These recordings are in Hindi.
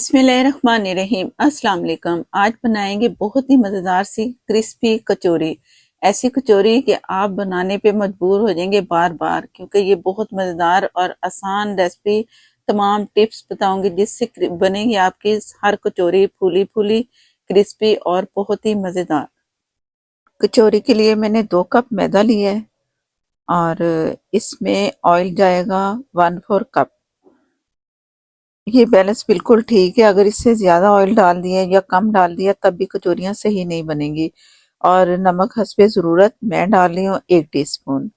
बिस्मिल्लाहिर्रहमानिर्रहीम। अस्सलाम वालेकुम। आज बनाएंगे बहुत ही मज़ेदार सी क्रिस्पी कचौरी। ऐसी कचौरी कि आप बनाने पे मजबूर हो जाएंगे बार बार, क्योंकि ये बहुत मज़ेदार और आसान रेसिपी, तमाम टिप्स बताऊंगी जिससे बनेगी आपकी हर कचौरी फूली फूली, क्रिस्पी और बहुत ही मज़ेदार। कचौरी के लिए मैंने 2 कप मैदा लिया है और इसमें ऑयल जाएगा 1/4 कप। ये बैलेंस बिल्कुल ठीक है। अगर इससे ज़्यादा ऑयल डाल दिया या कम डाल दिया तब भी कचौरियाँ सही नहीं बनेंगी। और नमक हस्बे ज़रूरत मैं डाल रही हूँ 1 टीस्पून।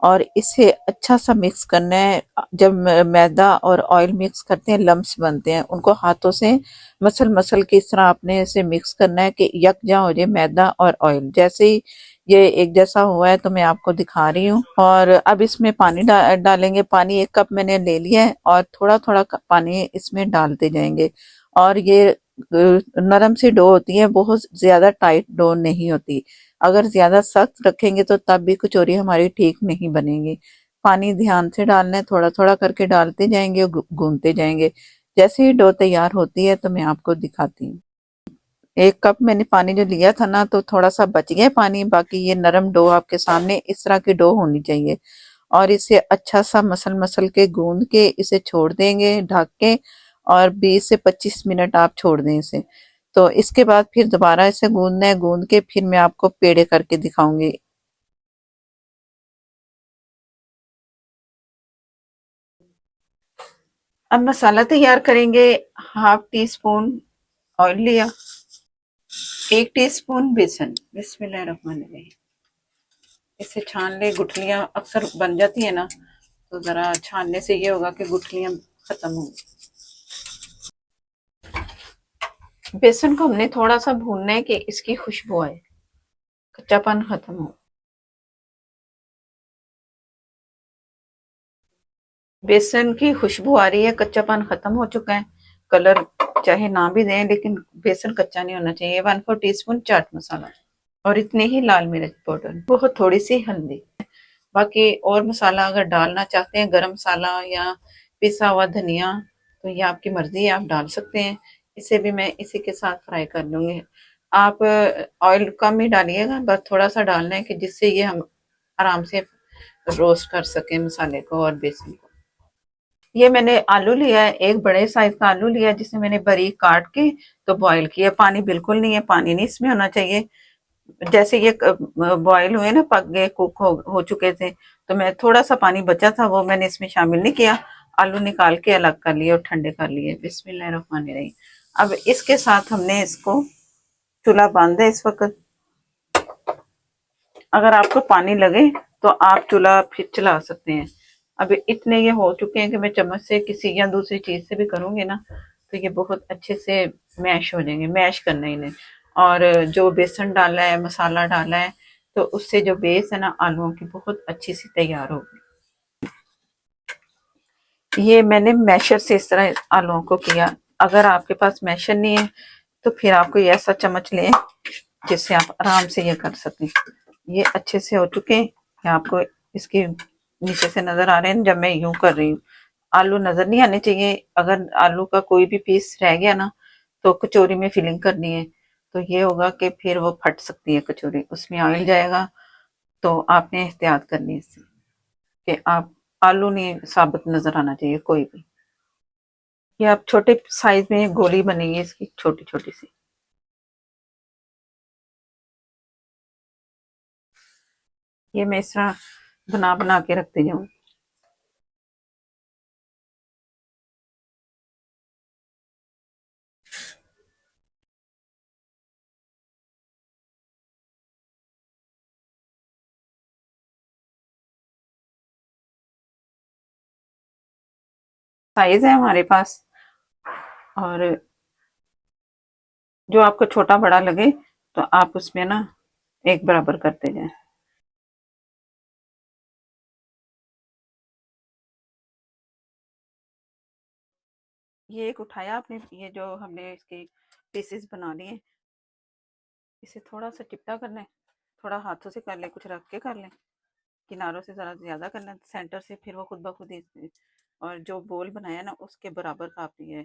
और इसे अच्छा सा मिक्स करना है। जब मैदा और ऑयल मिक्स करते हैं लम्स बनते हैं, उनको हाथों से मसल मसल के इस तरह आपने इसे मिक्स करना है कि यकजा हो जाए मैदा और ऑयल। जैसे ही ये एक जैसा हुआ है तो मैं आपको दिखा रही हूँ। और अब इसमें पानी डालेंगे। पानी 1 कप मैंने ले लिया है और थोड़ा थोड़ा पानी इसमें डालते जाएंगे। और ये नरम सी डो होती है, बहुत ज्यादा टाइट डो नहीं होती। अगर ज्यादा सख्त रखेंगे तो तब भी कचौरी हमारी ठीक नहीं बनेगी। पानी ध्यान से डालना है, थोड़ा थोड़ा करके डालते जाएंगे और गूंथते जाएंगे। जैसे ही डो तैयार होती है तो मैं आपको दिखाती हूँ। 1 कप मैंने पानी जो लिया था ना, तो थोड़ा सा बच गया पानी। बाकी ये नरम डो आपके सामने इस तरह की डो होनी चाहिए। और इसे अच्छा सा मसल मसल के गूंद के इसे छोड़ देंगे ढक के। और 20 से 25 मिनट आप छोड़ दें इसे। तो इसके बाद फिर दोबारा इसे गूंदना है। गूंद के फिर मैं आपको पेड़े करके दिखाऊंगी। अब मसाला तैयार करेंगे। 1/2 टीस्पून ऑयल लिया, 1 टीस्पून बेसन। बिस्मिल्लाहिर्रहमानिर्रहीम। इसे छान ले। गुठलियां अक्सर बन जाती है ना, तो जरा छानने से ये होगा कि गुठलियां खत्म होंगी। बेसन को हमने थोड़ा सा भूनना है कि इसकी खुशबू आए, कच्चापन खत्म हो। बेसन की खुशबू आ रही है, कच्चापन खत्म हो चुका है। कलर चाहे ना भी दें लेकिन बेसन कच्चा नहीं होना चाहिए। 1/4 टीस्पून चाट मसाला और इतने ही लाल मिर्च पाउडर, बहुत थोड़ी सी हल्दी। बाकी और मसाला अगर डालना चाहते हैं, गरम मसाला या पिसा हुआ धनिया, तो ये आपकी मर्जी है, आप डाल सकते हैं। इसे भी मैं इसी के साथ फ्राई कर लूंगी। आप ऑयल कम ही डालिएगा, बस थोड़ा सा डालना है कि जिससे ये हम आराम से रोस्ट कर सकें मसाले को और बेसन को। ये मैंने आलू लिया है, एक बड़े साइज का आलू लिया है जिसे मैंने बारीक काट के तो बॉईल किया। पानी बिल्कुल नहीं है, पानी नहीं इसमें होना चाहिए। जैसे ये बॉईल हुए ना, पक गए, कुक हो चुके थे, तो मैं थोड़ा सा पानी बचा था वो मैंने इसमें शामिल नहीं किया। आलू निकाल के अलग कर लिए और ठंडे कर लिए। बिस्मिल्लाहिर्रहमानिर्रहीम। अब इसके साथ हमने इसको चूल्हा बांधा है इस वक्त। अगर आपको पानी लगे तो आप चूल्हा फिर चला सकते हैं। अब इतने ये हो चुके हैं कि मैं चम्मच से किसी या दूसरी चीज से भी करूंगी ना, तो ये बहुत अच्छे से मैश हो जाएंगे। मैश करना है इन्हें। और जो बेसन डाला है, मसाला डाला है, तो उससे जो बेस है ना आलूओं की, बहुत अच्छी सी तैयार होगी। ये मैंने मैशर से इस तरह आलूओं को किया। अगर आपके पास मैशर नहीं है तो फिर आप कोई ऐसा चम्मच लें जिससे आप आराम से ये कर सकें। ये अच्छे से हो चुके हैं। ये आपको इसके नीचे से नजर आ रहे हैं जब मैं यूं कर रही हूँ। आलू नजर नहीं आने चाहिए। अगर आलू का कोई भी पीस रह गया ना, तो कचौरी में फिलिंग करनी है, तो ये होगा कि फिर वो फट सकती है कचौरी, उसमें ऑयल जाएगा। तो आपने एहतियात करनी है इससे कि आप आलू नहीं साबुत नजर आना चाहिए कोई भी। ये आप छोटे साइज में गोली बनेगी इसकी, छोटी छोटी सी। ये मैं इस तरह बना बना के रखती जाऊँ। साइज है हमारे पास, और जो आपको छोटा बड़ा लगे तो आप उसमें ना एक बराबर करते जाएं। ये एक उठाया आपने, ये जो हमने इसके पीसेस बना लिए, इसे थोड़ा सा चिपटा कर लें। थोड़ा हाथों से कर लें, कुछ रख के कर लें। किनारों से ज़रा ज़्यादा कर लें सेंटर से, फिर वो खुद ब खुद ही। और जो बोल बनाया ना उसके बराबर काफ़ी है।